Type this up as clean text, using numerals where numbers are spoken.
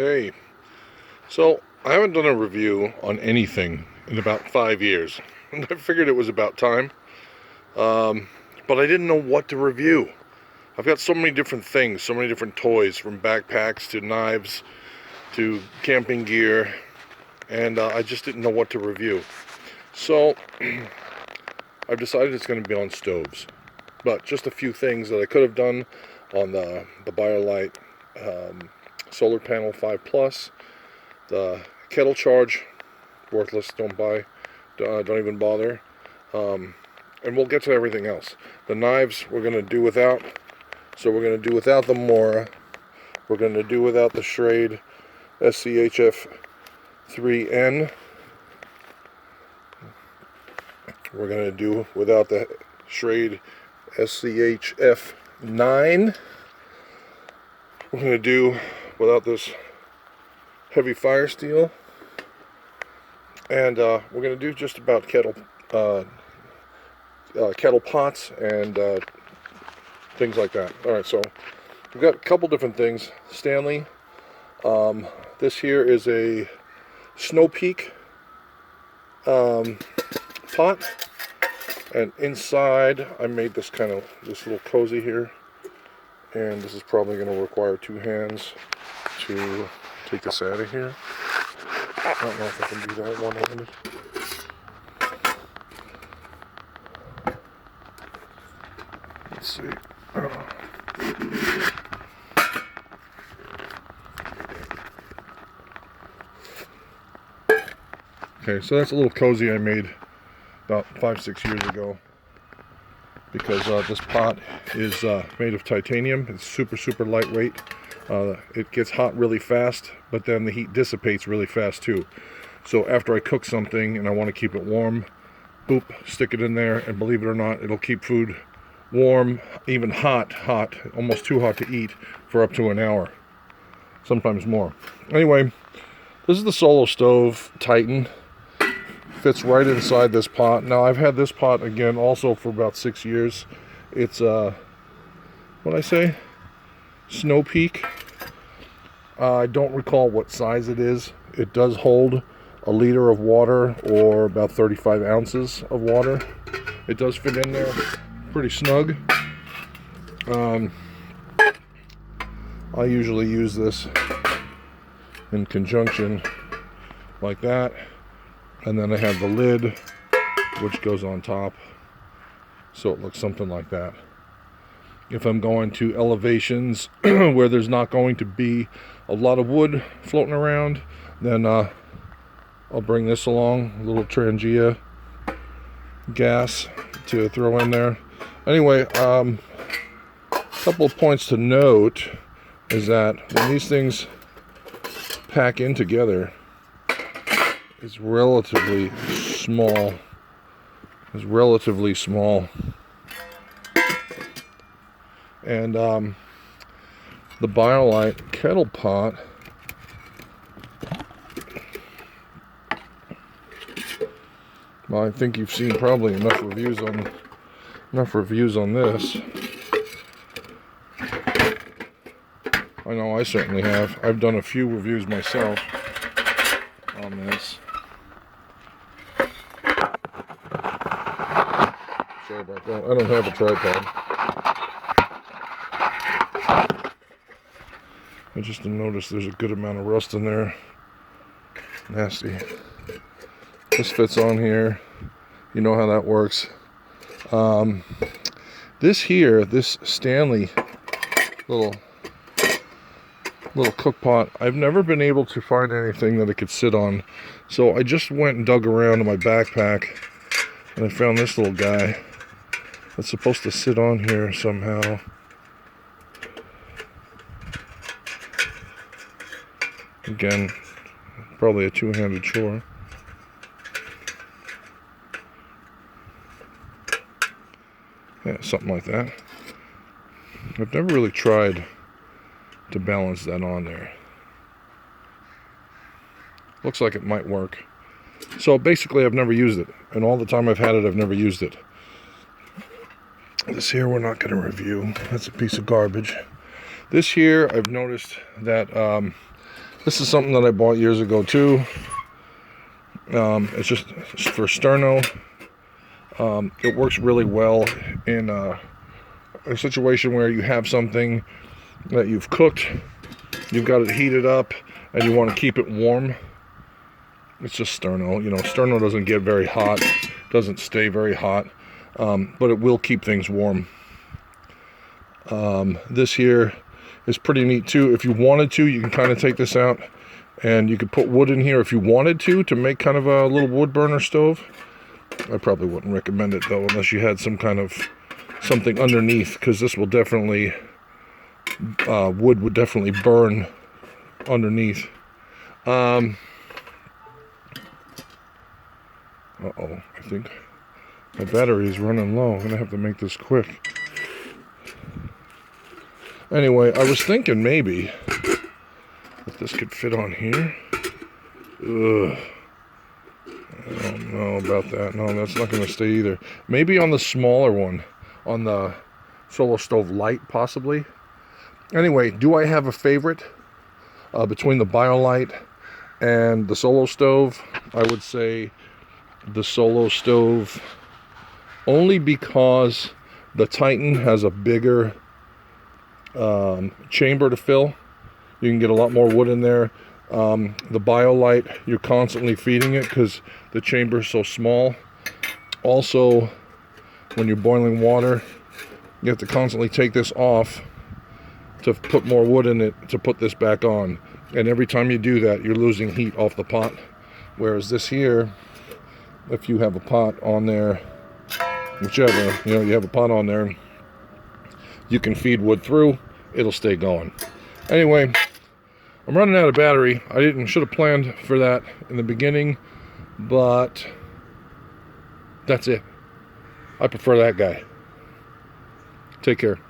Hey, so I haven't done a review on anything in about 5 years, and I figured it was about time, but I didn't know what to review. I've got so many different things, so many different toys, from backpacks to knives to camping gear, and I just didn't know what to review. So I've decided it's going to be on stoves, but just a few things that I could have done on the Biolite solar panel 5 Plus. The kettle charge, worthless, don't buy, don't even bother. And we'll get to everything else. The knives we're going to do without, so we're going to do without the Mora. We're going to do without the Schrade SCHF 3N. We're going to do without the Schrade SCHF 9. We're going to do without this heavy fire steel, and we're going to do just about kettle pots and things like that. Alright, so we've got a couple different things. Stanley, this here is a Snow Peak pot, and inside I made this little cozy here, and this is probably going to require 2 hands to take this out of here. I don't know if I can do that one-handed. Let's see. Okay, so that's a little cozy I made about 5-6 years ago, because this pot is made of titanium. It's super lightweight. It gets hot really fast, but then the heat dissipates really fast too. So after I cook something and I want to keep it warm, boop, stick it in there, and believe it or not, it'll keep food warm, even hot, almost too hot to eat, for up to an hour, sometimes more. Anyway, this is the Solo Stove Titan. Fits right inside this pot. Now, I've had this pot again also for about 6 years. It's what'd I say? Snow Peak. I don't recall what size it is. It does hold a liter of water, or about 35 ounces of water. It does fit in there pretty snug. I usually use this in conjunction like that, and then I have the lid which goes on top, so it looks something like that. If I'm going to elevations where there's not going to be a lot of wood floating around, then I'll bring this along, a little Trangia gas to throw in there. Anyway, a couple of points to note is that when these things pack in together, it's relatively small. And the Biolite kettle pot, well, I think you've seen probably enough reviews on this. I know I certainly have. I've done a few reviews myself on this. Sorry about that. I don't have a tripod. I just noticed there's a good amount of rust in there. Nasty. This fits on here. You know how that works. This Stanley little cook pot, I've never been able to find anything that it could sit on. So I just went and dug around in my backpack, and I found this little guy that's supposed to sit on here somehow. Again, probably a 2-handed chore. Yeah, something like that. I've never really tried to balance that on there. Looks like it might work. So basically, I've never used it, and all the time I've had it, I've never used it. This here we're not going to review. That's a piece of garbage. This here, I've noticed that This is something that I bought years ago too. It's just for sterno. It works really well in a situation where you have something that you've cooked, you've got it heated up, and you want to keep it warm. It's just sterno. You know, sterno doesn't get very hot, doesn't stay very hot, but it will keep things warm. This here is pretty neat too. If you wanted to, you can kind of take this out and you could put wood in here if you wanted to make kind of a little wood burner stove. I probably wouldn't recommend it though, unless you had some kind of something underneath, because this will definitely, wood would definitely burn underneath. Uh-oh, I think my battery is running low. I'm gonna have to make this quick. Anyway, I was thinking maybe if this could fit on here. Ugh. I don't know about that. No, that's not going to stay either. Maybe on the smaller one, on the Solo Stove Lite, possibly. Anyway, do I have a favorite between the Biolite and the Solo Stove? I would say the Solo Stove, only because the Titan has a bigger chamber to fill. You can get a lot more wood in there. The Biolite, you're constantly feeding it because the chamber is so small. Also, when you're boiling water, you have to constantly take this off to put more wood in it to put this back on. And every time you do that, you're losing heat off the pot. Whereas this here, if you have a pot on there, whichever, you know, you have a pot on there, you can feed wood through, it'll stay going. Anyway, I'm running out of battery. I should have planned for that in the beginning, but that's it. I prefer that guy. Take care.